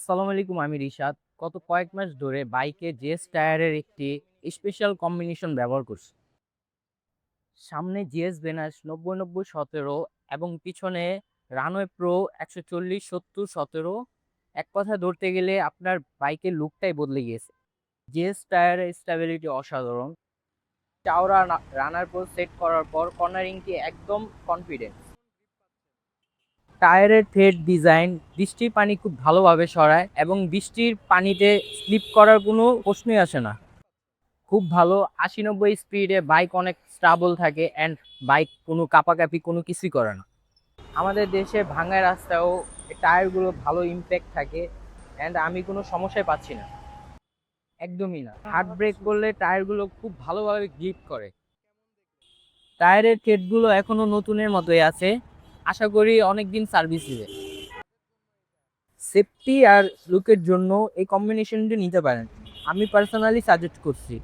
আসসালামু আলাইকুম, আমি রিশাদ। গত কয়েক মাস ধরে বাইকে জেএস টায়ারের একটি স্পেশাল কম্বিনেশন ব্যবহার করছি। সামনে জিএস ভেনাস 90-90-17 এবং পিছনে রানওয়ে প্রো 140-70-17। এক কথায় ধরতে গেলে আপনার বাইকের লুকটাই বদলে গিয়েছে। জিএস টায়ারের স্টেবিলিটি অসাধারণ। চাওড়া রানার পর সেট করার পর কর্নারিংটি একদম কনফিডেন্স। টায়ারের থ্রেড ডিজাইন বৃষ্টির পানি খুব ভালোভাবে সরায় এবং বৃষ্টির পানিতে স্লিপ করার কোনো প্রশ্নই আসে না। খুব ভালো ৮০-৯০ স্পিডে বাইক অনেক স্টেবল থাকে অ্যান্ড বাইক কোনো কাঁপাকাঁপি কোনো কিছুই করে না। আমাদের দেশে ভাঙা রাস্তায়ও টায়ারগুলো ভালো ইমপ্যাক্ট থাকে অ্যান্ড আমি কোনো সমস্যায় পাচ্ছি না। একদমই না। হার্ড ব্রেক করলে টায়ারগুলো খুব ভালোভাবে গ্রিপ করে। টায়ারের থ্রেডগুলো এখনো নতুনের মতোই আছে। আশা করি অনেকদিন সার্ভিস দিবে। সেফটি আর লুকের জন্য এই কম্বিনেশনটি নিতে পারেন। আমি পার্সোনালি সাজেস্ট করছি।